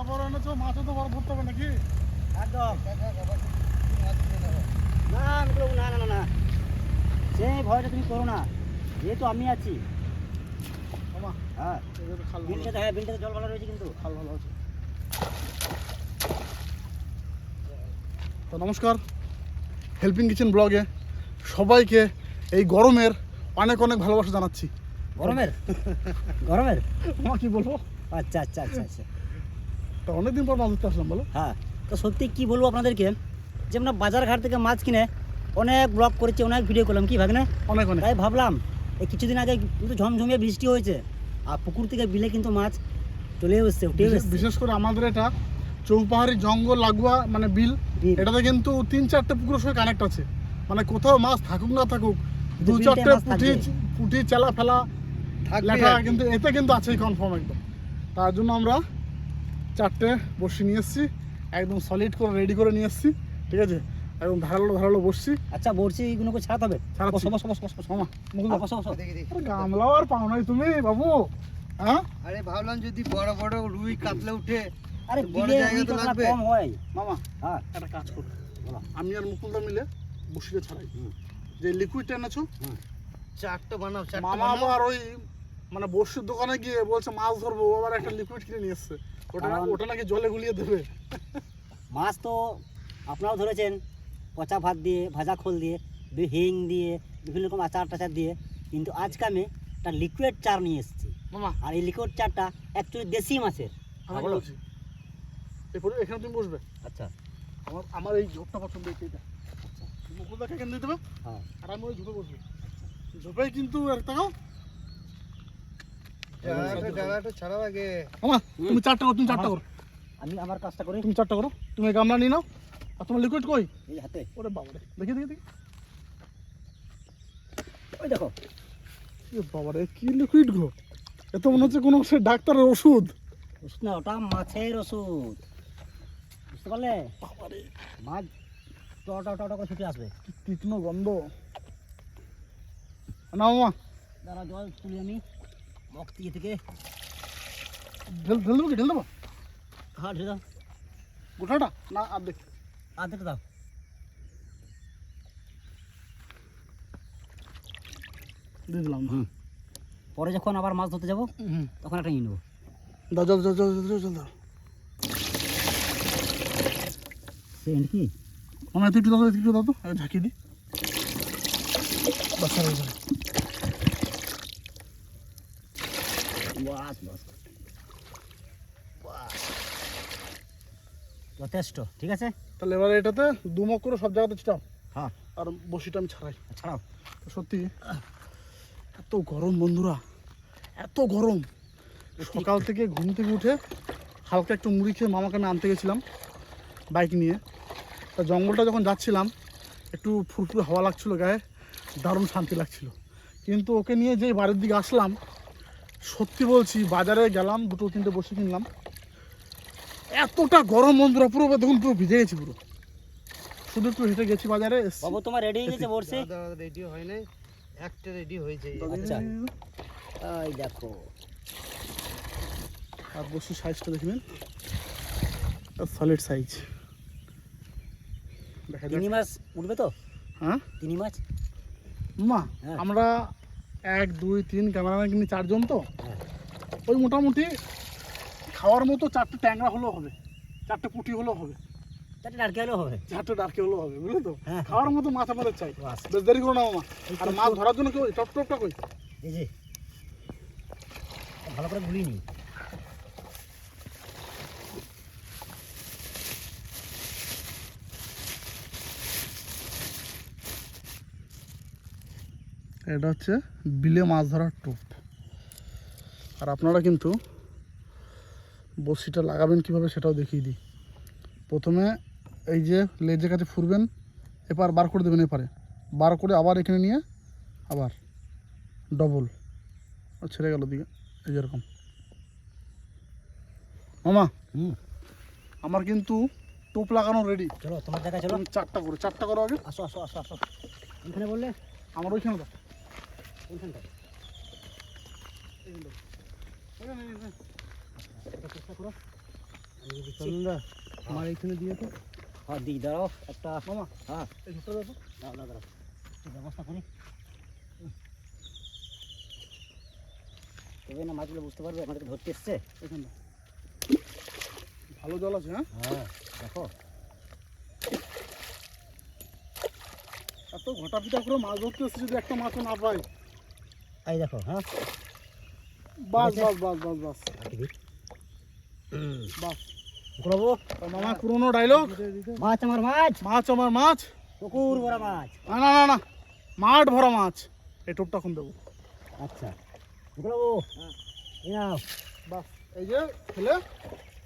বড় এনেছো, মাছও তো বড় ধরতে হবে নাকি? একদম না না না না সেই ভয়টা তুমি করো না, যেহেতু আমি আছি। মামা হ্যাঁ এটা তো খাল ভালো, বিলটাতে জল ভালো রয়েছে কিন্তু। খাল ভালো আছে। তো নমস্কার, হেল্পিং কিচেন ব্লগে সবাইকে এই গরমের অনেক অনেক ভালোবাসা জানাচ্ছি। গরমের গরমের মামা কি বলবো, আচ্ছা আচ্ছা আচ্ছা আচ্ছা তো অনেকদিন পর মাছ ধরতে আসলাম বলো। হ্যাঁ, তো সত্যি কি বলবো আপনাদেরকে, যে আমরা বাজার ঘাট থেকে মাছ কিনে অনেক ব্লগ করেছি, অনেক ভিডিও করলাম, কি ভাগনে? অনেক অনেক। তাই ভাবলাম এই কিছুদিন আগে কিন্তু ঝমঝমিয়ে বৃষ্টি হয়েছে, আর পুকুর থেকে বিলে কিন্তু মাছ চলে এসছে, উঠে এসছে। বিশেষ করে আমাদের এটা চৌপাহাড়ি জঙ্গল লাগোয়া মানে বিল, বিল। এটাতে কিন্তু 3-4টে পুকুরের সঙ্গে কানেক্ট আছে। মানে কোথাও মাছ থাকুক না থাকুক, কিন্তু 2-4টে বিলটায় মাছ পুঁটি থাকবে। পুঁটি চেলা ফেলা থাকবে লেখা আর কি। কিন্তু এতে কিন্তু আছেই কনফার্ম একদম। তার জন্য আমরা 4টে বসি নিয়ে এসেছি, একদম সলিড করে রেডি করে নিয়ে এসেছি, ঠিক আছে? একদম ধারালো ধারালো বসছি। আচ্ছা বলছি এইগুলোকে ছাড়াতে হবে। ছাড়াচ্ছি। বসো বসো বসো বসো মামা মুখ দাও। বসো বসো। দেখি দেখি। আরে গামলাও আর পাও নাই তুমি বাবু, হ্যাঁ? আরে ভাবলাম যদি বড় বড় রুই কাতলা উঠে আরে বড় বিলে জায়গা রুই তো কাতলা লাগবে। কম হয়। মামা হ্যাঁ একটা কাজ করো, বলো। আমি আর মুকুলদা মিলে বসিয়ে ছাড়াই। যে লিকুইডটা এনেছো, চারটা বানাও, চারটা মামা বানাও। আবার ওই মানে বসির দোকানে গিয়ে বলছে মাছ ধরবো, ও আবার একটা লিকুইড কিনে নিয়ে এসছে। ওটা নাকি জলে গুলিয়ে দেবে। মাছ তো আপনারাও ধরেছেন পচা ভাত দিয়ে, ভাজা খোল দিয়ে, হিং দিয়ে, বিভিন্ন রকম আচার টাচার দিয়ে, কিন্তু আজকে আমি একটা লিকুইড চার নিয়ে এসেছি। মামা আর এই লিকুইড চারটা অ্যাকচুয়ালি দেশি মাছের। আমি বলো। বলছি এরপরে এখানে তুমি বসবে। আচ্ছা আমার এই ঝোপটা পছন্দ হয়েছে, এটা মুকুলদাকে এখানে দিয়ে দেবে, হ্যাঁ আর আমি ওই ঝোপে বসবো। ঝোপে কিন্তু একটা ডালাটা ছাড়াও আগে। মামা তুমি চারটা করো, তুমি চারটা করো, আমি আমার কাজটা করি। তুমি চারটা করো। তুমি এই গামলা নিয়ে নাও, আর তোমার লিকুইড কই? এই হাতে ওরে বাবারে, দেখি দেখি দেখি। ওই দেখো। এ বাবারে কি লিকুইড গো, এ তো মনে হচ্ছে কোনো সে ডাক্তারের ওষুধ। ওষুধ না, ওটা মাছের ওষুধ, বুঝতে পারলে? বাবারে মাছ টটা টটা করে ছুটে আসবে। কি তীক্ষ্ণ গন্ধ। না মামা দাঁড়া, জল তুলি আমি বক্তি থেকে। ঢেল দেবো কি, ঢেল দেবো হ্যাঁ ঢেলে দাও, গোটাটা না অর্ধেক? আধেটা দাও। দিয়ে দিলাম। পরে যখন আবার মাছ ধরতে যাবো হুম, তখন একটা নিয়ে নেবো। দাও জল জল জল জল জল দাও। সেন্ট কি? মামা একটু দাও, একটু দাও তো, আমি ঝাঁকিয়ে দিই। বাস হয়ে যাবে। বাস বাস যথেষ্ট, ঠিক আছে। তাহলে এবারে এটাতে দুমক করে সব জায়গাতে ছিটাও, হ্যাঁ আর বসিটা আমি ছাড়াই। ছাড়াও। তো সত্যি এত গরম বন্ধুরা, এত গরম। সকাল থেকে ঘুম থেকে উঠে হালকা একটু মুড়ি খেয়ে মামাকে আমি আনতে গেছিলাম বাইক নিয়ে। তা জঙ্গলটা যখন যাচ্ছিলাম একটু ফুরফুরে হাওয়া লাগছিলো গায়ে, দারুণ শান্তি লাগছিল। কিন্তু ওকে নিয়ে যেই বাড়ির দিকে আসলাম, সত্যি বলছি বাজারে গেলাম, 2-3টে বসে কিনলাম, এতটা গরম বন্ধুরা, পুরো দেখুন পুরো ভিজে গেছি পুরো। শুধু একটু হেঁটে গেছি বাজারে, এসছি। বাবু তোমার রেডি হয়ে গেছে বলছে? রেডি হয় নাই, একটা রেডি হয়েছে। আচ্ছা। এই দেখো আর বসি সাইজটা দেখবেন, সলিড সাইজ। দেখা যাক। তিনি মাছ উঠবে তো? হ্যাঁ তিনি মাছ। মা হ্যাঁ। আমরা 1-2-3 ক্যামেরাম্যান কিনি 4 জন, তো হ্যাঁ। ওই মোটামুটি খাওয়ার মতো 4টে ট্যাংরা হলেও হবে, 4টে পুঁটি হলেও হবে, চারটে ডারকে হলেও হবে। 4টে ডারকে হলেও হবে, বুঝলে তো? হ্যাঁ। খাওয়ার মতো মাছ আমাদের চাই। বাস। বেশ দেরি করো না মামা। আর মাছ ধরার জন্য কেউ টপ টপটা কই? এই যে ভালো করে গুলিয়ে নি। এটা হচ্ছে বিলে মাছ ধরার টোপ। আর আপনারা কিন্তু বড়শিটা লাগাবেন কিভাবে সেটাও দেখিয়ে দিই। প্রথমে এই যে লেজের কাছে ফুরবেন, এপার বার করে দেবেন, এপারে বার করে আবার এখানে নিয়ে আবার ডবল ছেড়ে গেল দিকে, এই যেরকম। মামা আমার কিন্তু টোপ লাগানো রেডি। চলো তোমার জায়গায় চলো। তুমি 4টা করো আগে। আসো আসো আসো আসো। এখানে বললে আমার ওইখানে দাও। কোনখানটা? এইখানে দাও। চেষ্টা করো। আমি দিচ্ছি। চলুন না আমার এখানে দিয়ে তো হ্যাঁ দিই, দাঁড়াও একটা। মামা হ্যাঁ এই ছোটটা দেখো। দাঁড়াও দাঁড়াও, একটু ব্যবস্থা করি, তবে না মাছগুলো বুঝতে পারবে আমাদেরকে ধরতে এসছে। এখানটা ভালো জল আছে। হ্যাঁ হ্যাঁ দেখো, এত ঘটা পিটা করে মাছ ধরতে এসেছে, যদি একটা মাছও না পাই। এই দেখো। হ্যাঁ বাস আছে? বাস বাস বাস বাস বাস। করবো আর মামা পুরোনো ডায়লগ, মাছ আমার মাছ, মাছ আমার মাছ। পুকুর ভরা মাছ। না না না না, মাঠ ভরা মাছ। এই টোপটা এখন দেবো। আচ্ছা করবো, এই নাও। বাস এই যে ফেলে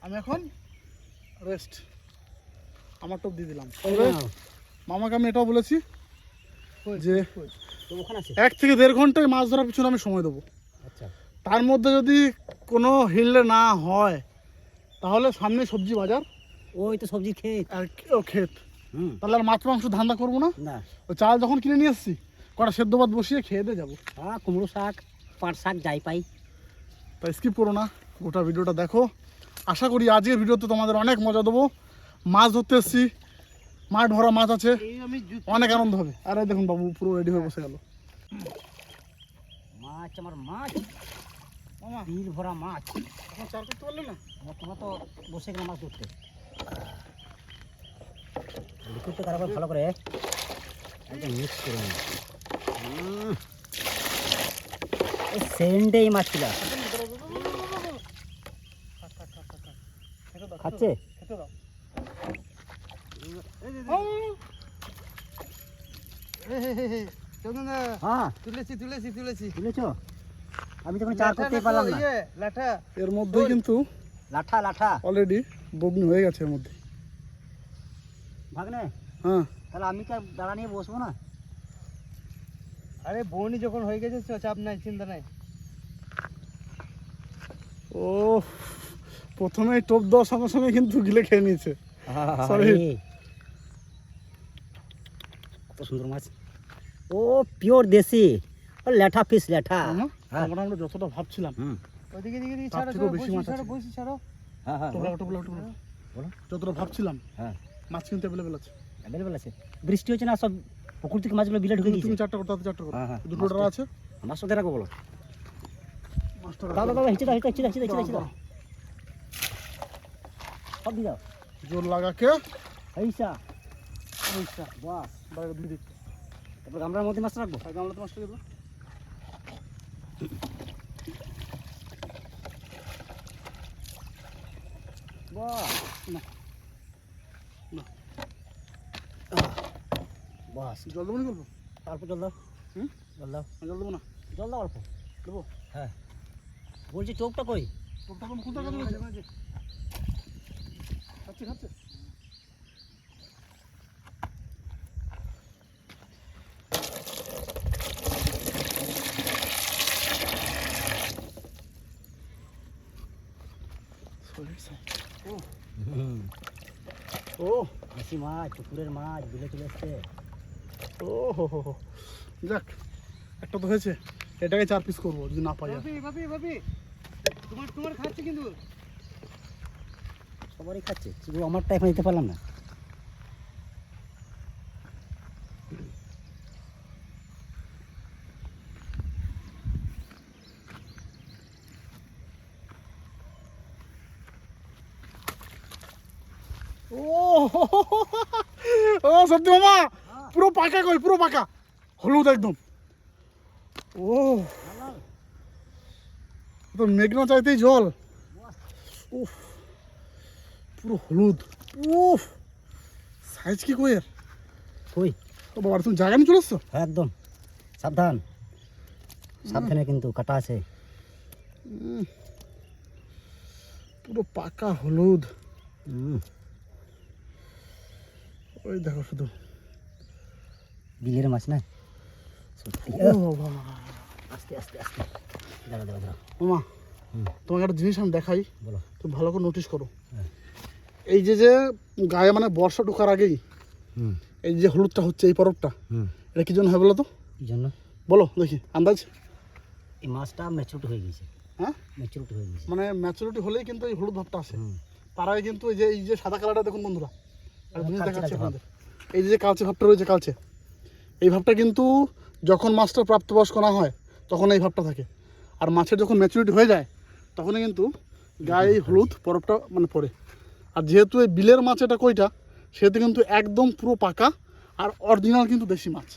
আমি এখন রেস্ট, আমার টোপ দিয়ে দিলাম। এই তবে নাও। মামাকে আমি এটাও বলেছি যে তো ওখানে আছে। 1 থেকে 1.5 ঘন্টায় মাছ ধরার পিছনে আমি সময় দেবো। আচ্ছা তার মধ্যে যদি কোনো হিললে না হয়, তাহলে সামনে সবজি বাজার ওই তো সবজি খেয়ে। আর ক্ষেত, হুম তাহলে আর মাছ মাংস ধান্দা করবো না। না, ওই চাল যখন কিনে নিয়ে এসেছি, কটা সেদ্ধ ভাত বসিয়ে খেয়ে দিয়ে যাবো। হ্যাঁ কুমড়ো শাক, পাট শাক যাই পাই। তাই স্কিপ করো না, গোটা ভিডিওটা দেখো। আশা করি আজকের ভিডিওতে তোমাদের অনেক মজা দেবো। মাছ ধরতে এসেছি, মাঠ ভরা মাছ আছে, এই আমি জুতো অনেক আনন্দ হবে। আর এই দেখুন বাবু পুরো রেডি হয়ে বসে গেল। মাছ আমার মাছ, মামা বিল ভরা মাছ। এখন চার করতে পারলে না? আমার তোমরা তো বসে গেলে মাছ ধরতে। লিকুইডটা তারপর ভালো করে একদম মিক্স করে নিই। এই সেন্টে এই মাছগুলা খাচ্ছে। খেতে দাও। চলুন না হ্যাঁ তুলেছি বুঝেছ, আমি তখন চার করতেই পারলাম না। লাঠা এর মধ্যেই কিন্তু লাঠা লাঠা অলরেডি বগনি হয়ে গেছে এর মধ্যে। ভাগনে, হ্যাঁ তাহলে আমি কি আর দাঁড়া নিয়ে বসবো না? আরে বউনি যখন হয়ে গেছে চাপ নাই, চিন্তা নাই। ও প্রথমে টোপ দেওয়ার সঙ্গে সঙ্গে কিন্তু গিলে খেয়ে নিয়েছে। Sorry. আরে, কত সুন্দর মাছ। ও পিওর দেশি, ও ল্যাঠা পিস ল্যাঠা। হ্যাঁ। আমরা যতটা ভাবছিলাম হুম ওদিকে দিকে তার ছাড়ো, থেকেও বেশি মাছ আছে। বসি ছাড়ো। হ্যাঁ হ্যাঁ টোপলা টোপলা টোপলা বলো। যতটা ভাবছিলাম হ্যাঁ মাছ কিন্তু অ্যাভেলেবেল আছে। অ্যাভেলেবেল আছে। বৃষ্টি হচ্ছে না, সব পুকুর থেকে মাছগুলো বিলে ঢুকে তুমি গেছে। চারটা করতে, চারটা করো। হ্যাঁ, হ্যাঁ। দুটো ডরা আছে, মাছ সাথে রাখবো বলো। মাছটা দাও রাখো। দাও দাও, হিচে দাও হিচে দাও হিচে দাও হিচে দাও। সব দিয়ে দাও। জোর লাগাকে এইসা এইটা বাস। বাইরে দুই দিক তারপর গামলার মধ্যে মাছ রাখবো। আর গামলাতে মাছটা দেবো। বাস না না বাস। জল দেবো না করবো? অল্প জল দাও। হুম? জল দাও, জল দেবো না, জল দাও অল্প। দেবো। হ্যাঁ বলছি টোপটা কই? টোপটা কোন কোনটা কাজ হয়েছে? খাচ্ছে খাচ্ছে। ও দেশি মাছ, পুকুরের মাছ বিলে চলে এসছে। ও হো যাক, একটা তো হয়েছে। এটাকে 4 পিস করবো যদি না পাই আর। ভাবি তোমার খাচ্ছে কিন্তু। সবারই খাচ্ছে, শুধু আমারটা এখন দিতে পারলাম না। ও ও সত্যি মামা, পুরো পাকা কই, পুরো পাকা হলুদ একদম। ও তো মেঘনা চাইতেই জল। উফ পুরো হলুদ। উফ সাইজ কি কই এর? কই? ও বাবা তুমি জায়গা নিয়ে চলে এসছো? একদম সাবধান, সাবধানে কিন্তু কাটা আছে। পুরো পাকা হলুদ। হুম, ওই দেখো শুধু। বিলের মাছ না সত্যি। ও বাবা আস্তে আস্তে আস্তে, দাঁড়া দাঁড়া দাঁড়া। মামা হুম। তোমাকে একটা জিনিস আমি দেখাই, বলো। তুমি ভালো করে নোটিস করো। হ্যাঁ। এই যে যে গায়ে মানে বর্ষা ঢোকার আগেই হুম এই যে হলুদটা হচ্ছে, এই পরবটা, হুম। এটা কি জন্য হয় বলো তো? কি জন্য? বলো দেখি আন্দাজ। এই মাছটা ম্যাচুরিটি হয়ে গেছে। হ্যাঁ ম্যাচুরিটি হয়ে গেছে। মানে ম্যাচুরিটি হলেই কিন্তু এই হলুদ ভাবটা আসে। হুম। তার আগে কিন্তু এই যে সাদা কালারটা দেখুন বন্ধুরা, আর ভেঙে কালচে দেখাচ্ছি কালচে ভাব। আপনাদের। এই যে কালচে ভাবটা রয়েছে, কালচে, এই ভাবটা কিন্তু যখন মাছটা প্রাপ্তবয়স্ক না হয় তখন এই ভাবটা থাকে, আর মাছের যখন ম্যাচুরিটি হয়ে যায় তখনই কিন্তু গায়ে এই হলুদ বরফটা মানে পড়ে। আর যেহেতু এই বিলের মাছ এটা কইটা, সেহেতু কিন্তু একদম পুরো পাকা আর অরিজিনাল কিন্তু দেশি মাছ,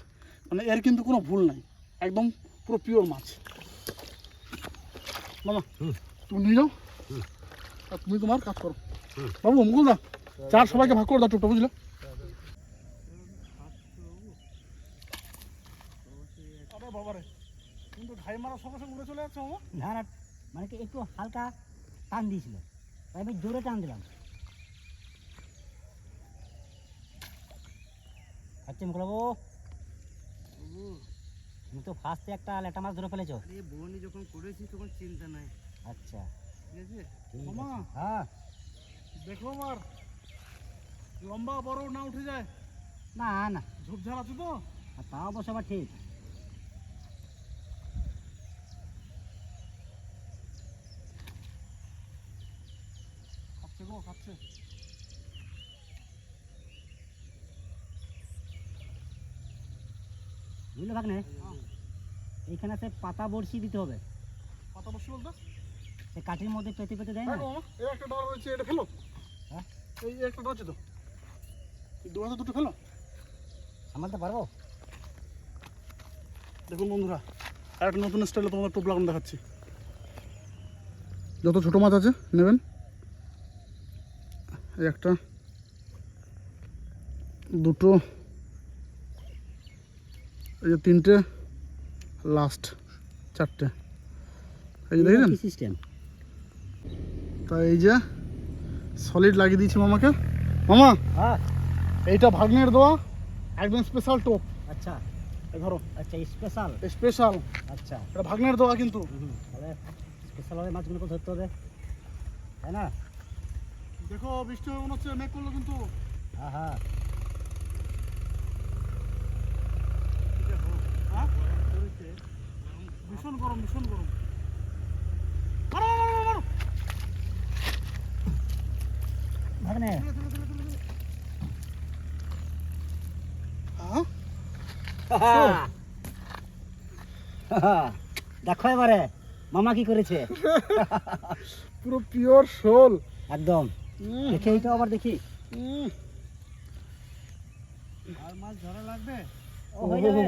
মানে এর কিন্তু কোনো ভুল নাই, একদম পুরো পিওর মাছ। মামা তুমি নিয়ে যাও, আর তুমি তোমার কাজ করো। বাবু মুকুল দা, চার সবাইকে ভাগ করে দাও টুকটা, বুঝলে? আরে বাবারে, কিন্তু ঘাই মারার সঙ্গে সঙ্গে উড়ে চলে যাচ্ছে মামা। না না, মানে কি একটু হালকা টান দিয়েছিল, তাই আমি জোরে টান দিলাম। আচ্ছা মুকুলাবু, তুমি তো ফার্স্টে একটা ল্যাটা মাছ ধরে ফেলেছো। আরে বনি যখন করেছি তখন চিন্তা নাই, আচ্ছা ঠিক আছে? ঠিক মামা। আছে। হ্যাঁ, দেখো আমার লম্বা বড় না উঠে যায়, না না, ঝোপঝাড় আছে তো। আর তা অবশ্য আবার ঠিক। খাচ্ছে গো, খাচ্ছে। বুঝলে ভাগ্নে, এইখানে সে পাতা বড়শি দিতে হবে। পাতা বসে বলতে সে কাঠির মধ্যে পেতে পেতে দেয় না। দেখো মামা, এই একটা ডর রয়েছে, এটা ফেলো। হ্যাঁ, এই একটা ডর আছে তো, দু হাতে দুটো ফেলো। সামালতে পারবো? দেখুন বন্ধুরা, আর একটা নতুন স্টাইলে তোমাদের টোপ লাগানো দেখাচ্ছি। যত ছোটো মাছ আছে নেবেন, এই একটা, দুটো, এই যে তিনটে, লাস্ট চারটে, এই যে দেখেছেন। সিস্টেম? তা এই যে সলিড লাগিয়ে দিয়েছি মামাকে। মামা, হ্যাঁ, এইটা ভাগ্নের দেওয়া একদম স্পেশাল টোপ। আচ্ছা এই ধরো, আচ্ছা, স্পেশাল। স্পেশাল, আচ্ছা, এটা ভাগ্নের দেওয়া কিন্তু। তাহলে স্পেশালভাবে মাছগুলোকে ধরতে হবে, তাই না? দেখো বৃষ্টি হবে মনে হচ্ছে, মেঘ করলো কিন্তু। হ্যাঁ হ্যাঁ, হ্যাঁ? ভীষণ গরম, ভীষণ গরম। মারো, মারো, মারো, মারো। ভাগ্নে, হ্যাঁ? দেখো এবারে মামা কি করেছে। পুরো পিওর শোল। একদম। দেখে এইটাও আবার দেখি। আর মাছ ধরা লাগবে? ও হয়ে যাবে।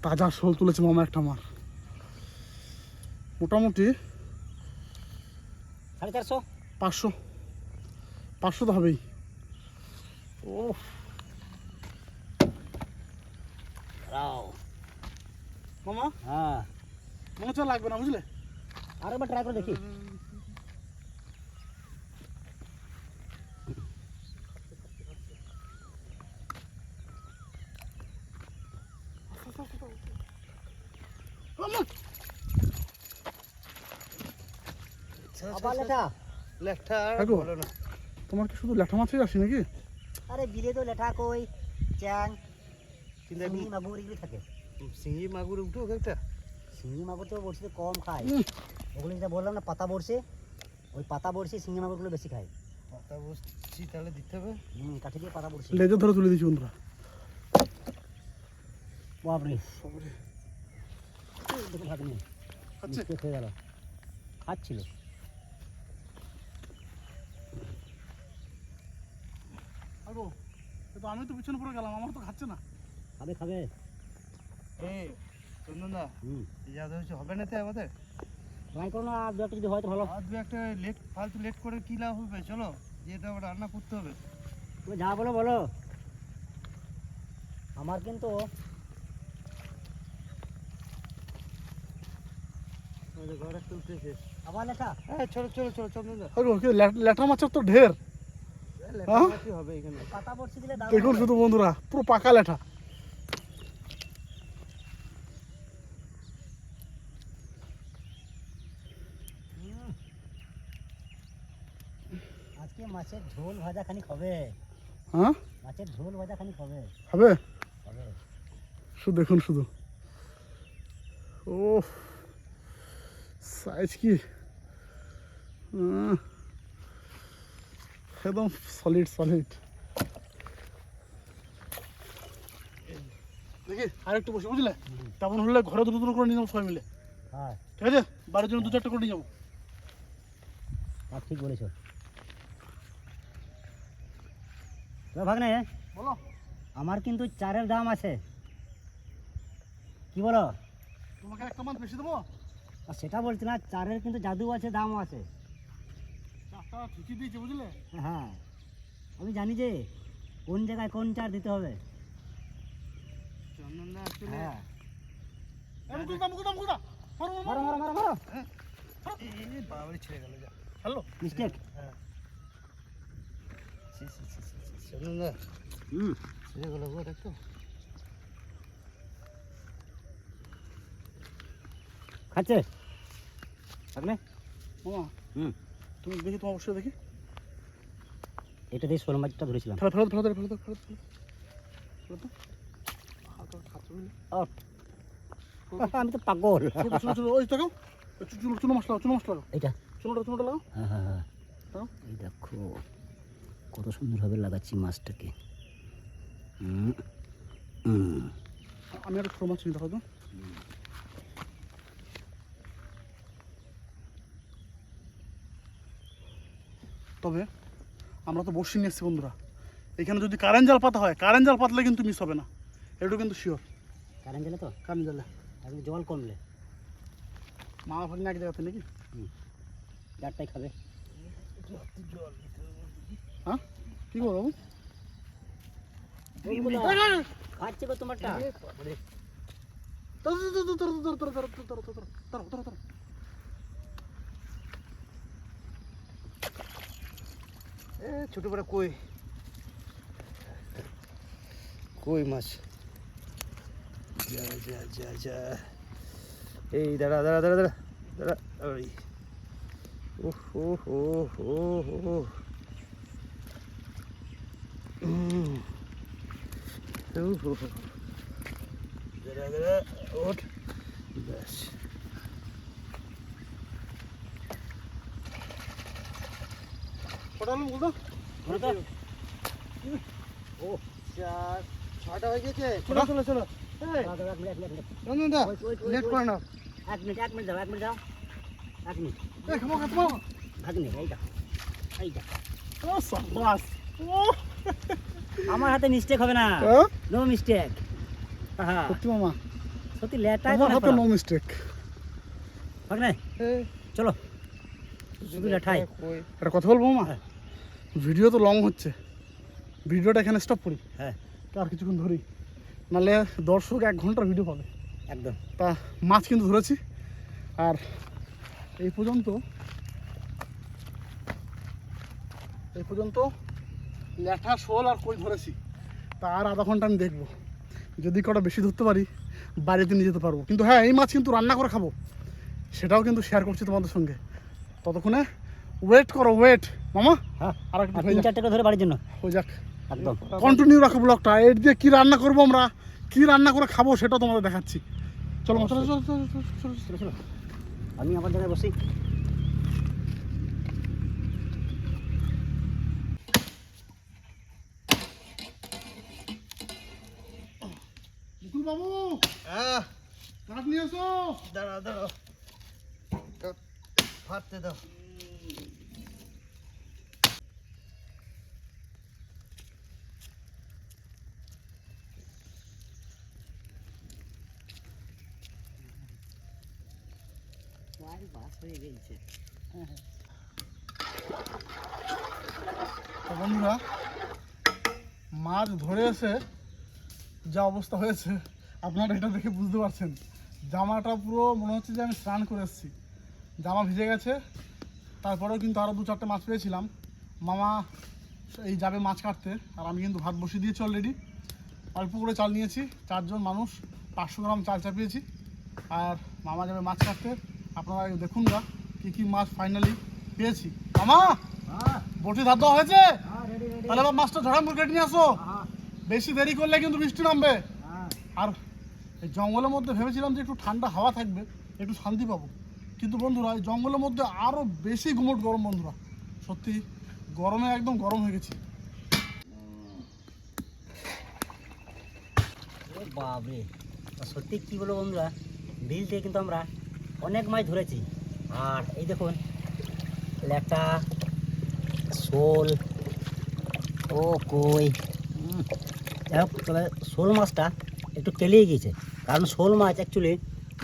তাজা শোল তুলেছে মামা একটা মার, মোটামুটি 450। 500, 500 তো হবেই। ও মামা, হ্যাঁ, মনে হচ্ছে আর লাগবে না, বুঝলে? আরেকবার ট্রাই করে দেখি। মামা, আবার লেঠা। লেখটা আর দেখো। বলো না। তোমার কি শুধু ল্যাঠা মাছই আসে নাকি? আরে বিলে তো লেঠা, কই, চ্যাং, কিন্তু এখন শিঙি, মাগুর এগুলি থাকে। শিঙি মাগুর উঠুক একটা। শিঙি মাগুর তো বড়শিতে কম খায়। উম, ওগুলো যেটা বললাম না, পাতা বড়শি, ওই পাতা বড়শি শিঙি মাগুরগুলো বেশি খায়। পাতা বসছি তাহলে দিতে হবে। কাঠি দিয়ে পাতা বড়শি। লেজে ধরে তুলে দিচ্ছি বন্ধুরা। বাপরে, বাবারে, দেখে ভাগ্নে খাচ্ছে? মিস্টেক হয়ে গেল। খাচ্ছিল। আগো, এ তো আমি তো পিছনে পড়ে গেলাম, আমার তো খাচ্ছে না। খাবে খাবে। এই চন্দনদা, হুম, যা ধরেছে হবে না তো আমাদের? ট্রাই করো না, আর দু একটা যদি হয় তো ভালো। আর দু একটা ফালতু লেট করে কি লাভ হবে? চলো, যেটা আবার রান্না করতে হবে। তুমি যা বলো বলো, আমার কিন্তু ঘরে তুলতেছে। আবার লেখা। হ্যাঁ, চলো চলো চলো চন্দনদা। আগো, কি ল্যাঠা মাছের তো ঢের। হ্যাঁ? লেখা হবে এখানে। পাতা বড়শি দিলে দারুণ দেখুন হবে। শুধু বন্ধুরা, পুরো পাকা ল্যাঠা। আজকে মাছের ঝোল ভাজা খানিক হবে। হ্যাঁ, মাছের ঝোল ভাজা খানিক হবে। হবে? হবে। শুধু দেখুন শুধু, ও সাইজ কি! একদম সলিড সলিড। দেখি আর একটু বসে বুঝলে, তেমন হলে ঘরে দুটো দুটো করে নিয়ে যাবো সবাই মিলে, হ্যাঁ ঠিক আছে? বাড়ির জন্য দু চারটে করে নিয়ে যাবো। তা ঠিক বলেছো। তো ভাগ্নে, বলো। আমার কিন্তু চারের দাম আছে, কি বলো? তোমাকে একটা মাছ বেশি দেবো? আর সেটা বলছি না, চারের কিন্তু জাদু আছে, দামও আছে। চারটা ঠিকই দিয়েছে বুঝলে। হ্যাঁ আমি জানি যে কোন জায়গায় কোন চার দিতে হবে। হ্যাঁ মারো মারো মারো মারো। বাবারে ছিঁড়ে গেল যা। Hello mistake. শুনুন না, হুম ছিঁড়ে গেল গো, দেখো। খাচ্ছে ভাগ্নে? মামা হুম তুমি দেখি, তোমার অবশ্যই দেখি। এটা দিয়ে শোল মাছটা ধরেছিলাম। ফেরত ফেরত ফেরত ফেরত ফেরত ফেরত হালকা খাচ্ছ বুঝলে। ও, আমি তো পাগল। ছোট ছোট ছোট ওই দেখো, চুনো মশলা চুনো মশলা লাগাও, এইটা চুনোটা লাগাও। হ্যাঁ হ্যাঁ হ্যাঁ দাও। এই দেখো কত সুন্দরভাবে লাগাচ্ছি মাছটাকে। হুম হুম আমি একটা ছোটো মাছ চিনি, দেখো তো। তবে আমরা তো বসি নিয়ে এসছি বন্ধুরা, এখানে যদি কারেন্ট জাল পাতা হয়, কারেন্ট জাল পাতলে কিন্তু মিস হবে না, এটু কিন্তু শিওর। কারেন্ট গেলে তো কারেন্ট জালে এখন জল কমলে মামা ভাগ্নে এক জায়গাতে নাকি? চারটাই খাবে। হ্যাঁ কী করবো বাবু? খাচ্ছে গো তোমারটা। এ ছোট বড় কই, কই মাছ। যা যা যা যা, এই দাঁড়া দাঁড়া দাঁড়া দাঁড়া দাঁড়া, ওই ওহ ও হো হো হো। দাঁড়া দাঁড়া, ওঠ, ব্যাস। কটা হলো বলতো? ও চার ছটা হয়ে গেছে। চলো চলো চলো। রঞ্জনদা লেট করে নাও। এক মিনিট দাও, এক মিনিট দাও, এক মিনিট। এই খাবো খাবো। ভাগ্নে এইটা এইটা ও সাবাস। ও আমার হাতে মিস্টেক হবে না, নো মিস্টেক। হ্যাঁ সত্যি মামা, সত্যি লেটাই আমার হাতে নো মিস্টেক। ভাগ্নে চলো শুধু লেটাই। একটা কথা বলবো মামা, ভিডিও তো লং হচ্ছে, ভিডিওটা এখানে স্টপ করি, হ্যাঁ আর কিছুক্ষণ ধরি, নাহলে দর্শক 1 ঘন্টার ভিডিও পাবে। একদম। তা মাছ কিন্তু ধরেছি, আর এই পর্যন্ত ল্যাঠা শোল আর কই ধরেছি। তা আর আধা ঘন্টা আমি দেখবো, যদি কটা বেশি ধরতে পারি বাড়িতে নিয়ে যেতে পারবো। কিন্তু হ্যাঁ, এই মাছ কিন্তু রান্না করে খাবো, সেটাও কিন্তু শেয়ার করছি তোমাদের সঙ্গে। ততক্ষণে ওয়েট করো, ওয়েট মামা। হ্যাঁ আর একটু আর হয়ে 3-4 টাকা ধরে বাড়ির জন্য হয়ে যাক, একদম। কন্টিনিউ রাখো ব্লগটা। এর দিয়ে কী রান্না করবো আমরা, কী রান্না করে খাবো সেটাও তোমাদের দেখাচ্ছি। চলো চলো চলো চলো চলো চলো চলো। আমি আমার জায়গায় বসি। মুকুল বাবু, হ্যাঁ কাঠ নিয়ে এসো। দাঁড়া দাঁড়া, ফাটতে দাও। বাস হয়ে গেছে। তো বন্ধুরা, মাছ ধরে এসে যা অবস্থা হয়েছে আপনারা এটা দেখে বুঝতে পারছেন। জামাটা পুরো মনে হচ্ছে যে আমি স্নান করে এসেছি, জামা ভিজে গেছে। তারপরেও কিন্তু আরও 2-4টে মাছ পেয়েছিলাম। মামা এই যাবে মাছ কাটতে, আর আমি কিন্তু ভাত বসিয়ে দিয়েছি অলরেডি। অল্প করে চাল নিয়েছি, 4 জন মানুষ, 500 গ্রাম চাল চাপিয়েছি। আর মামা যাবে মাছ কাটতে। আপনারা দেখুন না কী কী মাছ ফাইনালি পেয়েছি। মামা হ্যাঁ বটি ধার দেওয়া হয়েছে? হ্যাঁ রেডি রেডি। তাহলে আবার মাছটা ঝড়াম কেটে নিয়ে আসো, হ্যাঁ বেশি দেরি করলে কিন্তু বৃষ্টি নামবে। হ্যাঁ আর এই জঙ্গলের মধ্যে ভেবেছিলাম যে একটু ঠান্ডা হাওয়া থাকবে, একটু শান্তি পাবো, কিন্তু বন্ধুরা এই জঙ্গলের মধ্যে আরও বেশি গুমোট গরম বন্ধুরা। সত্যি গরমে একদম গরম হয়ে গেছি। বাবরে, সত্যি কি বলবো বন্ধুরা, বিল থেকে কিন্তু আমরা অনেক মাছ ধরেছি। আর এই দেখুন ল্যাটা, শোল, ও কই, যাই হোক, তবে শোল মাছটা একটু তেলিয়ে গিয়েছে। কারণ শোল মাছ অ্যাকচুয়ালি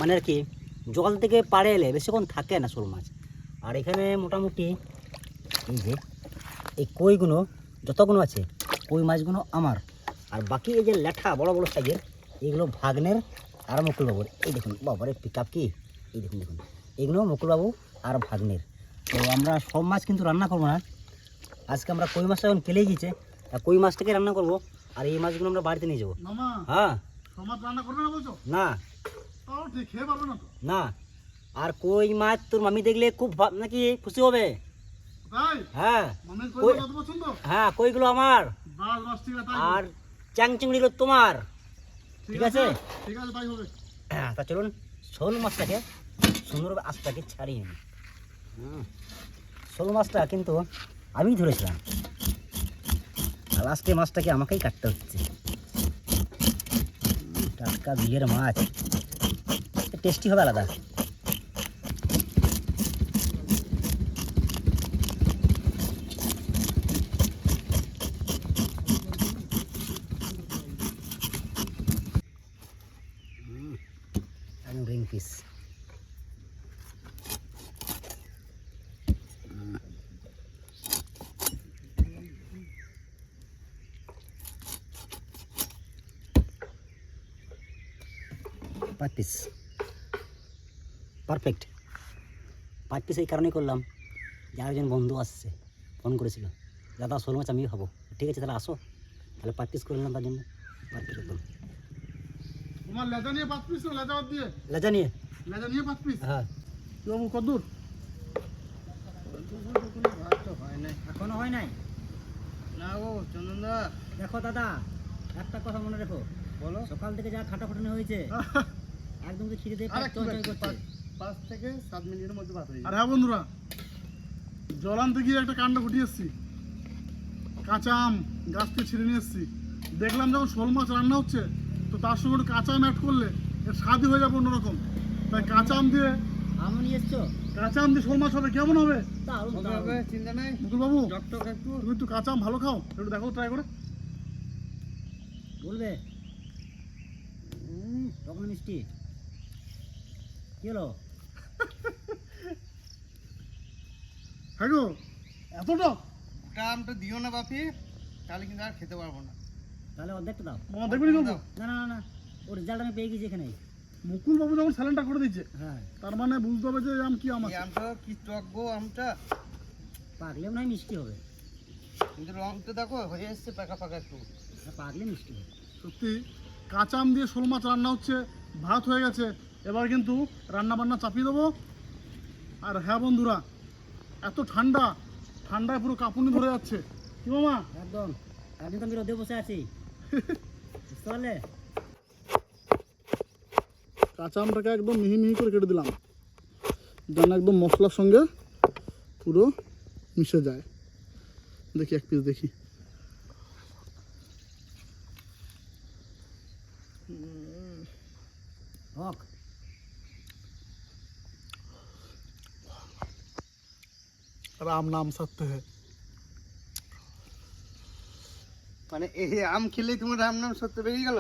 মানে আর কি জল থেকে পাড়ে এলে বেশিক্ষণ থাকে না শোল মাছ। আর এখানে মোটামুটি এই যে এই কইগুলো যতগুলো আছে, কই মাছগুলো আমার। আর বাকি এই যে ল্যাঠা বড় বড় সাইজের, এগুলো ভাগ্নের আর মুকুলবাবুর। এই দেখুন বাবারে পিক আপ কি, এই দেখুন দেখুন, এগুলো মুকুলবাবু আর ভাগ্নের। তো আমরা সব মাছ কিন্তু রান্না করবো না আজকে। আমরা কই মাছটা যখন কেলে গিয়েছে, কই মাছটাকে রান্না করব। আর এই মাছগুলো আমরা বাড়িতে নিয়ে যাবো। মামা হ্যাঁ, সমাজ রান্না করবে না বলছো? না তাও ঠিক খেয়ে পারবে না তো? না। আর কই মাছ তোর মামি দেখলে খুব নাকি খুশি হবে। তাই হ্যাঁ মামের কই- কই কত পছন্দ? হ্যাঁ, কইগুলো আমার বাস বাস, ঠিক আছে তাই আর হবে। চ্যাং চিংড়িগুলো তোমার। ঠিক আছে? ঠিক আছে তাই হবে। হ্যাঁ, তা চলুন শোল মাছটাকে সুন্দরভাবে আস্তাকে ছাড়িয়ে নিই। শোল মাছটা কিন্তু আমি ধরেছিলাম, আর লাস্টে মাছটাকে আমাকেই কাটতে হচ্ছে। টাটকা বিলের মাছ, টেস্টি হবে আলাদা। রিং পিস, পাঁচ পিস, পারফেক্ট। পাঁচ পিস এই কারণেই করলাম যে আরেকজন বন্ধু আসছে, ফোন করেছিল, দাদা শোল মাছ আমিও খাবো। ঠিক আছে তাহলে আসো, তাহলে পাঁচ পিস করে নিলাম তার জন্য। পারফেক্ট একদম। তোমার লেজা নিয়ে 5 পিস, লেজা বাদ দিয়ে লেজা নিয়ে, লেজা নিয়ে 5 পিস। হ্যাঁ। কি বাবু কত দূর? এখনো হয় নাই না গো চন্দনদা, দেখো দাদা, একটা কথা মনে রেখো, বলো। সকাল থেকে যা খাটাখাটনি হয়েছে একদম তো খিদে দিয়ে আর পেট একটু চলচল বাকি, করছে। 5 থেকে 7 মিনিটের মধ্যে ভাত হয়ে আর হ্যাঁ বন্ধুরা, জল আনতে গিয়ে একটা কাণ্ড ঘটিয়ে এসেছি। কাঁচা আম গাছ থেকে ছিঁড়ে নিয়ে এসেছি। দেখলাম যখন শোল মাছ রান্না হচ্ছে, তো তার সঙ্গে একটু কাঁচা আম অ্যাড করলে এর স্বাদই হয়ে যাবে অন্যরকম। তাই কাঁচা আম দিয়ে শোল মাছ হবে, কেমন হবে? যাবে। চিন্তা নাই, মুকুল বাবু টকটক একটু। তুমি একটু কাঁচা আম ভালো খাও, একটু দেখো ট্রাই করে। বলবে তখন মিষ্টি কি হলো? হ্যাঁ গো, এতটা ওটা আমটা দিও না বাপি, তাহলে কিন্তু আর খেতে পারবো না। তাহলে অর্ধেকটা দাও। মামা দেখবে নি বাবু? না না না না, ওর রেজাল্ট আমি পেয়ে গেছি এখানে। মুকুল বাবু যখন স্যালেনটা করে দিচ্ছে, হ্যাঁ, তার মানে বুঝতে হবে যে এই আম কি আম এই আছে। আমটা কি টক গো আমটা, পাকলে মনে হয় মিষ্টি হবে। কিন্তু রংটা দেখো হয়ে এসছে পাকা পাকা একটু। পাকলে মিষ্টি হবে। সত্যি কাঁচা আম দিয়ে শোল মাছ রান্না হচ্ছে, ভাত হয়ে গেছে। এবার কিন্তু রান্না বান্না চাপিয়ে দেবো। আর হ্যাঁ বন্ধুরা, এত ঠান্ডা, ঠান্ডায় পুরো কাঁপুনি ধরে যাচ্ছে। কি মামা? একদম, আমি তো আমি রোদে বসে আছি, বুঝতে পারলে? কাঁচা আমটাকে একদম মিহি মিহি করে কেটে দিলাম, যেন একদম মশলার সঙ্গে পুরো মিশে যায়। দেখি এক পিস দেখি। হোক, রাম নাম সত্য হ্যাঁ। মানে এই আম খেলেই তোমার রাম নাম সত্য বেরিয়ে গেল।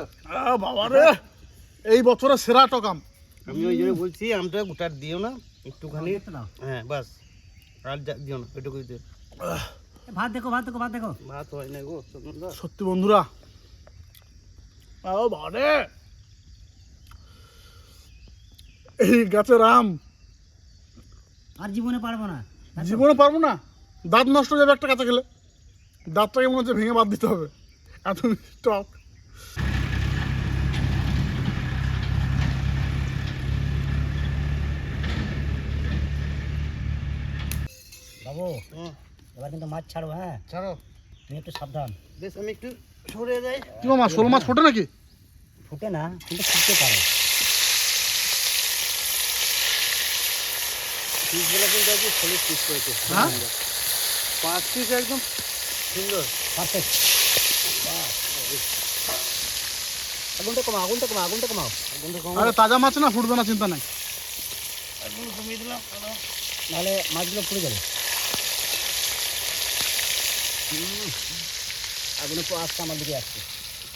বাবা রে, এই বছরের সেরা টক আম। আমি ওই জন্য বলছি আমটা গোটার দিও না, একটুখানি। অর্ধেকটা দাও। হ্যাঁ বাস, আর দিও না, ওইটুকুই দিও। ভাত দেখো, ভাত দেখো, ভাত দেখো। ভাত হয় না গো চন্দনদা। সত্যি বন্ধুরা, বাবা রে, এই গাছের আম আর জীবনে পারবো না। জীবনে পারবো না। দাঁত নষ্ট হয়ে যাবে একটা কাঁচা খেলে। দাঁতটাকে মনে হচ্ছে ভেঙে বাদ দিতে হবে, এত টক। বাবু, এবার কিন্তু মাছ ছাড়ো। হ্যাঁ, ছাড়ো, তুমি একটু সাবধান। বেশ আমি একটু সরে যাই। কি মামা, শোল মাছ ফোটে নাকি? ফুটে না, কিন্তু ফুটতে পারে। পিসগুলো কিন্তু আজকে সলিড পিস করেছে। হ্যাঁ? 5 পিস একদম সুন্দর পারফেক্ট। আগুনটা কমাও, আগুনটা কমাও, আগুনটা কমাও। আগুনটা কম আরে তাজা মাছ না, ফুটবে না, চিন্তা নাই। আগুন কমিয়ে দিলাম। নাহলে মাছগুলো পুড়ে যাবে। আগুনে তো আসছে আমার দিকে আসছে।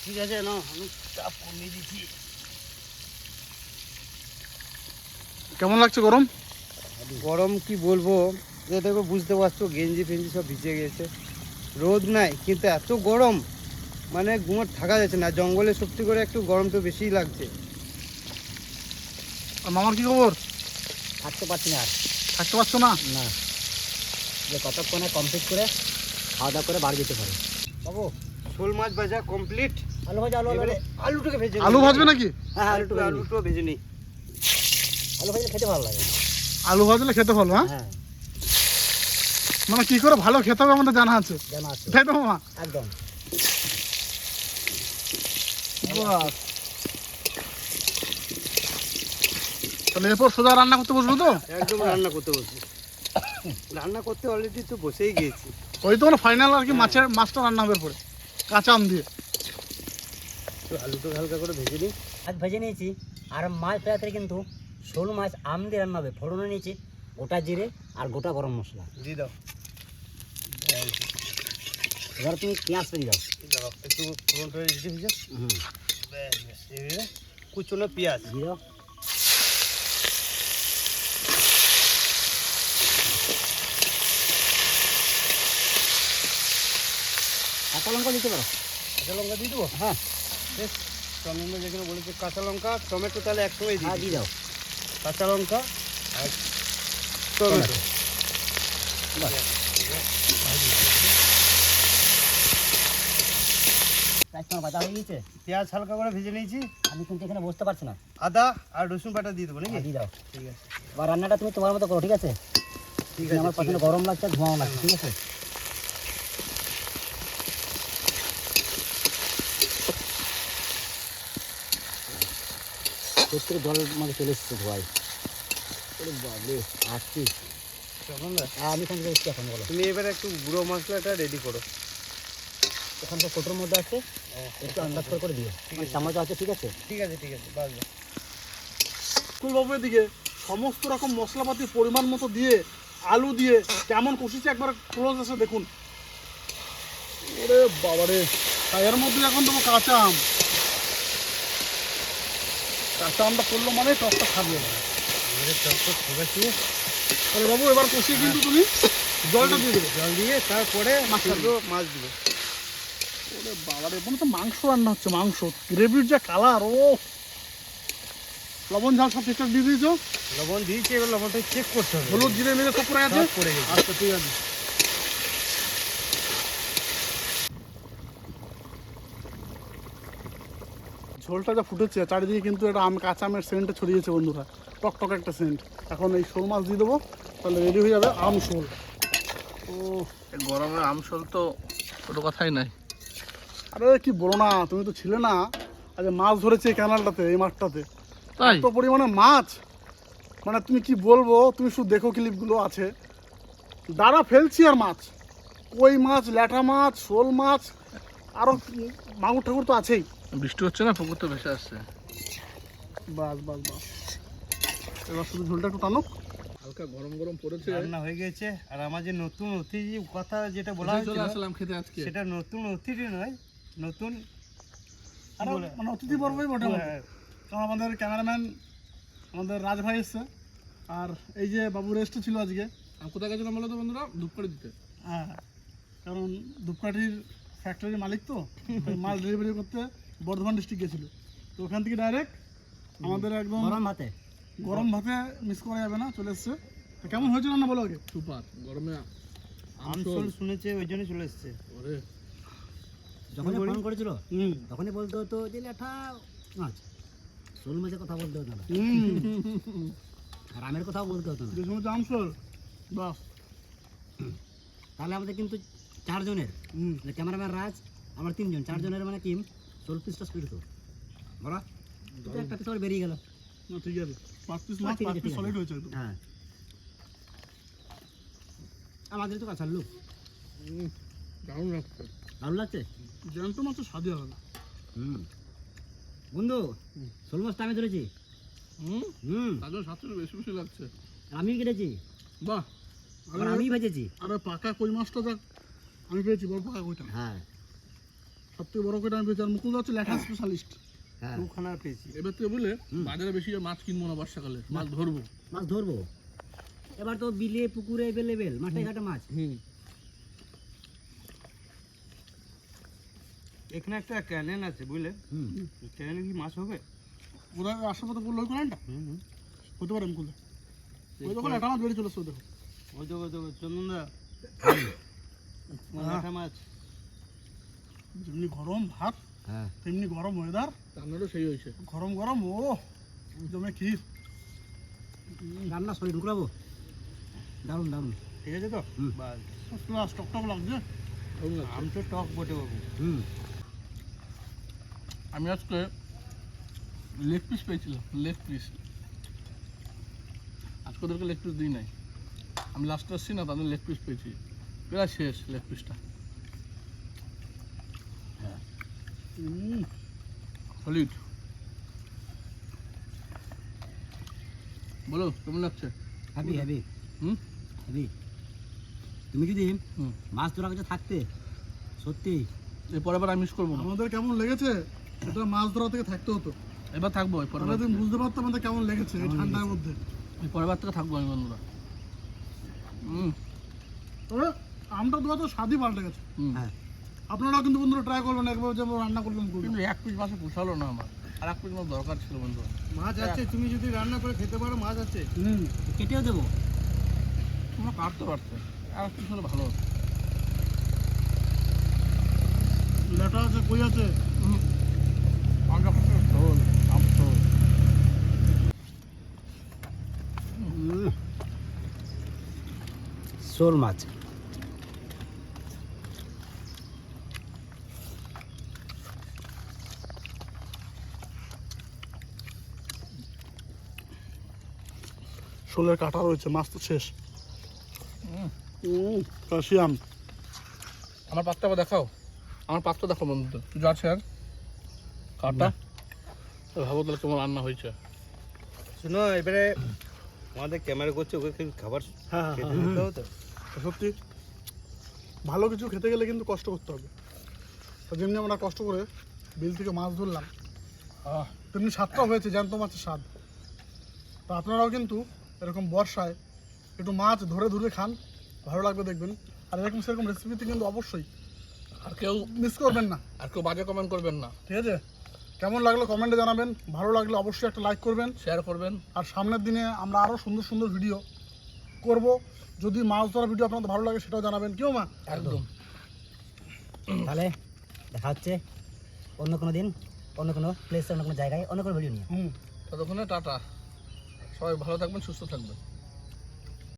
ঠিক আছে না, আমি চাপ কমিয়ে দিচ্ছি। কেমন লাগছে গরম? গরম কি বলবো, এ দেখো বুঝতে পারছো গেঞ্জি ফেঞ্জি সব ভিজে গেছে। রোদ নাই কিন্তু এত গরম, মানে ঘুমোর থাকা যাচ্ছে না। জঙ্গলে সত্যি করে একটু গরম তো বেশিই লাগছে। আর মামার কি খবর? থাকতে পারছি না আর। থাকতে পারছো না? না, যে কতক্ষণে কমপ্লিট করে খাওয়া দাওয়া করে বাড়ি যেতে পারে। বাবু, শোল মাছ ভাজা কমপ্লিট। আলু ভাজা, আলু, আলু, এবারে আলুটাকে ভেজে আলু ভাজবে নাকি? হ্যাঁ, আলুটা ভেজে নিই। আলুটাও ভেজে নিই। আলু ভাজলে খেতে ভালো লাগে। আলু ভাজলে খেতে ভালো, হ্যাঁ? হ্যাঁ, মানে কি করে ভালো খেতে হবে আমাদের জানা আছে, জানা আছে তাই তো মামা? একদম। বাহ। তাহলে এরপর সোজা রান্না করতে বসবো তো? একদম রান্না করতে বসছি। রান্না করতে অলরেডি তো বসেই গিয়েছি। ওই তো মানে ফাইনাল আর কি, মাছটা রান্না হবে পরে কাঁচা আম দিয়ে। তো আলুটাকে হালকা করে ভেজে নিই। আজ ভেজে নিয়েছি। আর মাছ ফেরাতে কিন্তু শোল মাছ আম দিয়ে রান্না হবে। ফোড়নে নিয়েছি গোটা জিরে আর গোটা গরম মশলা। দিয়ে দাও। এবার তুমি পেঁয়াজ দিয়ে দাও। দাও একটু ফোড়নটা রেডি হয়ে যাক। হুম, ব্যাস ব্যাস, এবারে কুচনো পেঁয়াজ দিয়ে দাও। কাঁচা লঙ্কা দিতে পারো। কাঁচা লঙ্কা দিয়ে দেবো। হ্যাঁ, বেশ, টমেটো যেখানে বলেছে কাঁচা লঙ্কা টমেটো তাহলে একসঙ্গে হ্যাঁ, দিই। দিয়ে দাও। কাঁচা লঙ্কা আর টমেটো। বাস। প্রায় তোমার বাজা হয়ে গেছে। পেঁয়াজ হালকা করে ভেজে নিয়েছি। আমি কিন্তু এখানে বসতে পারছি না। আদা আর রসুন বাটা দিয়ে দেবো নাকি? হ্যাঁ, দিয়ে দাও। ঠিক আছে এবার রান্নাটা তুমি তোমার মতো করো, ঠিক আছে? ঠিক আমার আছে পছন্দ গরম লাগছে, ধোঁয়াও লাগছে, ঠিক আছে? সত্যি জল মানে চলে এসছে ধোয়াই। ওরে বাবরে, আসছি। তখন না, আমি এখান থেকে এসছি এখন, বলো। তুমি এবারে একটু গুঁড়ো মশলাটা রেডি করো। ওখানকার কোটোর মধ্যে আছে, একটু আন্দাজ করে দিও। ঠিক আছে। চামচ আছে, ঠিক আছে? ঠিক আছে ঠিক আছে, বাস বাস। বাবু এদিকে সমস্ত রকম মশলাপাতি পরিমাণ মতো দিয়ে আলু দিয়ে কেমন কষিছে একবার ক্লোজ এসে দেখুন। ওরে বাবারে, আর এর মধ্যে এখন দেবো কাঁচা আম। কাঁচা আমটা পড়লো মানে টকটা খাবে। এবারে চটপট ঠোকাচ্ছি। তাহলে বাবু এবার কষিয়ে কিন্তু তুমি জলটা দিয়ে দেবে। জল দিয়ে তারপরে মাছটা মাছ দেবো। ওরে বাবারে, মনে তো মাংস রান্না হচ্ছে, মাংস গ্রেভির যা কালার। ও লবণ ঝাল সব ঠিকঠাক দিয়ে দিয়েছো? লবণ দিয়েছি, এবার লবণটা চেক করতে হবে। হলুদ জিরে মিরে সব করে আছে? সব পড়ে গেছে। আচ্ছা ঠিক আছে। ঝোলটা যা ফুটেছে চারিদিকে কিন্তু একটা কাঁচা আমের সেন্টে ছড়িয়েছে বন্ধুরা, টকটক একটা সেন্ট। এখন এই শোল মাছ দিয়ে দেবো, তাহলে রেডি হয়ে যাবে আম শোল। ও গরমে আমসল তো কোনো কথাই নাই। আরে কি বলো না, তুমি তো ছিলে না। আজ মাছ ধরেছে এই ক্যানালটাতে, এই মাঠটাতে তাই এত পরিমাণে মাছ, মানে তুমি কি বলবো, তুমি শুধু দেখো ক্লিপগুলো আছে। দাঁড়া ফেলছি আর মাছ, কই মাছ, ল্যাঠা মাছ, শোল মাছ, আরও মাগুর ঠাকুর তো আছেই। বৃষ্টি হচ্ছে না, পুকুর তো ভেসে আসছে। বাস বাস বাস, এবার শুধু ঝোলটা একটু টানুক। হালকা গরম গরম পড়েছে। রান্না হয়ে গেছে। আর আমার যে নতুন অতিথি কথা যেটা বলা চলে হয়েছিল, আসলাম খেতে আজকে। সেটা নতুন অতিথি নয়, নতুন আরও বলে? মানে অতিথি পর্বই বটে আমাদের। হ্যাঁ, কারণ আমাদের ক্যামেরাম্যান আমাদের রাজ ভাই এসছে, আর এই যে বাবু রেস্টে ছিল আজকে। আমি কোথায় গেছিলাম বলো তো বন্ধুরা? ধূপকাঠি দিতে। হ্যাঁ, কারণ ধূপকাঠির ফ্যাক্টরির মালিক তো, তাই মাল ডেলিভারি করতে বর্ধমান ডিস্ট্রিক্ট গেছিল। তো ওখান থেকে ডাইরেক্ট আমাদের একদম গরম ভাতে। গরম ভাতে মিস করা যাবে না, চলে এসছে। তো কেমন হয়েছিল না বলো আগে? সুপার গরমে আমসল শুনেছে ওই জন্য চলে এসছে। ওরে যখনই ফোন করেছিল হুম তখনই বলতে হতো যে ল্যাঠা মাছ, শোল মাছের কথা বলতে হতো না, হুম আর আমের কথাও বলতে হতো না। যে সময় আমসল বাস। তাহলে আমাদের কিন্তু 4 জনের, হুম ক্যামেরাম্যান রাজ, আমরা 3 জন, 4 জনের মানে টিম। শোল পিসটা স্পিড হতো বলা, একটা পিস আবার বেরিয়ে গেল। না ঠিক আছে, 5 পিস মাছ, ঠিক আছে, 5 পিস ঠিক আছে। সলিড হয়েছে একদম। হ্যাঁ, আমাদের তো কাঁচার লোক। দারুণ লাগছে। ভালো লাগছে? জ্যান্ত মাছের স্বাদই আলাদা। বন্ধু, শোল মাছটা আমি ধরেছি। তাদের সাথে বেশি বেশি লাগছে। আমি কেটেছি, বাহ, আবার আমি ভেজেছি। আরে পাকা কই মাছটা দেখ, আমি পেয়েছি বড় পাকা কইটা। হ্যাঁ সব থেকে বড় কইটা আমি পেয়েছি। আর মুকুল হচ্ছে ল্যাঠা স্পেশালিস্ট। হ্যাঁ, দুখানা পেয়েছি। এবার থেকে বলে বাজারে বেশি আর মাছ কিনবো না বর্ষাকালে, মাছ ধরবো। মাছ ধরবো। এবার তো বিলে পুকুরে অ্যাভেলেবেল, মাঠে ঘাটে মাছ। এখানে একটা ক্যানেন আছে বুঝলে, ক্যানেনে কি মাছ হবে? ওরা আশেপাশে বললো ওই কোনটা হতে পারে মুকুল। ওই যখন একটা মাছ বেরিয়ে চলেছে দেখো। ওই তো চন্দনদা ল্যাঠা মাছ। যেমনি গরম ভাত হ্যাঁ, তেমনি গরম ওয়েদার, রান্নাটা সেই হয়েছে। গরম গরম ও জমে ক্ষীর। রান্না শরীর ঢুকলাবো। দারুণ দারুণ। ঠিক আছে তো? হুম। বাস টক টক লাগছে। আম তো টক বটে বাবু। আমি আজকে লেগ পিস পেয়েছিলাম, লেগ পিস। আজকে ওদেরকে লেগ পিস দিই নাই, আমি লাস্টে আসছি না, তাদের লেগ পিস পেয়েছি। প্রায় শেষ লেগ পিসটা। সলিড। বলো কেমন লাগছে? হ্যাভি হ্যাভি হুম হ্যাভি। তুমি যদি হুম মাছ ধরার কাছে থাকতে, সত্যি এরপর আবার আমি মিস করবো না। আমাদের কেমন লেগেছে এটা মাছ ধরা থেকে থাকতে হতো। এবার থাকবো, এরপর তাহলে তুমি বুঝতে পারতো আমাদের কেমন লেগেছে এই ঠান্ডার মধ্যে। পরের বার থেকে থাকবো আমি বন্ধুরা। তবে আমটা দেওয়া তো স্বাদই পাল্টে গেছে। হ্যাঁ, আপনারাও কিন্তু বন্ধুরা ট্রাই করবেন একবার, যেমন রান্না করলাম কিন্তু এক পিস মাছে পোষালো না আমার, আর এক পিস মাছ দরকার ছিল বন্ধুরা। মাছ আছে, তুমি যদি রান্না করে খেতে পারো মাছ আছে। কেটেও দেবো। তোমরা কাটতে পারতে, আর এক পিস হলে ভালো হতো। লেটা আছে, কই আছে। শোল, আম শোল। শোল মাছ। শোলের কাটা রয়েছে, মাছ তো শেষ। ক্যালসিয়াম। আমার পাত্রটা আবার দেখাও, আমার পাত্র দেখো বন্ধুদের কিছু আছে আর কাটা। ভাবো তাহলে কেমন রান্না হয়েছে। শোনো, এবারে আমাদের ক্যামেরা করছে, ওকে কিছু খাবার হ্যাঁ খেতে দিতে হবে তো। সত্যি ভালো কিছু খেতে গেলে কিন্তু কষ্ট করতে হবে। তো যেমনি আমরা কষ্ট করে বিল থেকে মাছ ধরলাম, তেমনি স্বাদটা হয়েছে জ্যান্ত মাছের স্বাদ। তো আপনারাও কিন্তু এরকম বর্ষায় একটু মাছ ধরে ধরে খান, ভালো লাগবে দেখবেন। আর এরকম সেরকম রেসিপিতে কিন্তু অবশ্যই আর কেউ মিস করবেন না, বাজে কমেন্ট করবেন না, ঠিক আছে? কেমন লাগলো কমেন্টে জানাবেন, ভালো লাগলে অবশ্যই একটা লাইক করবেন। শেয়ার করবেন। আর সামনের দিনে আমরা আরও সুন্দর সুন্দর ভিডিও করব। যদি মাছ ধরা ভিডিও আপনাদের ভালো লাগে সেটাও জানাবেন, কেউ মা। একদম। তাহলে দেখা হচ্ছে অন্য কোনো দিন, অন্য কোনো প্লেসে, অন্য কোনো জায়গায়, অন্য কোনো ভিডিও নিয়ে। হুম। ততক্ষণে টাটা, সবাই ভালো থাকবেন, সুস্থ থাকবেন।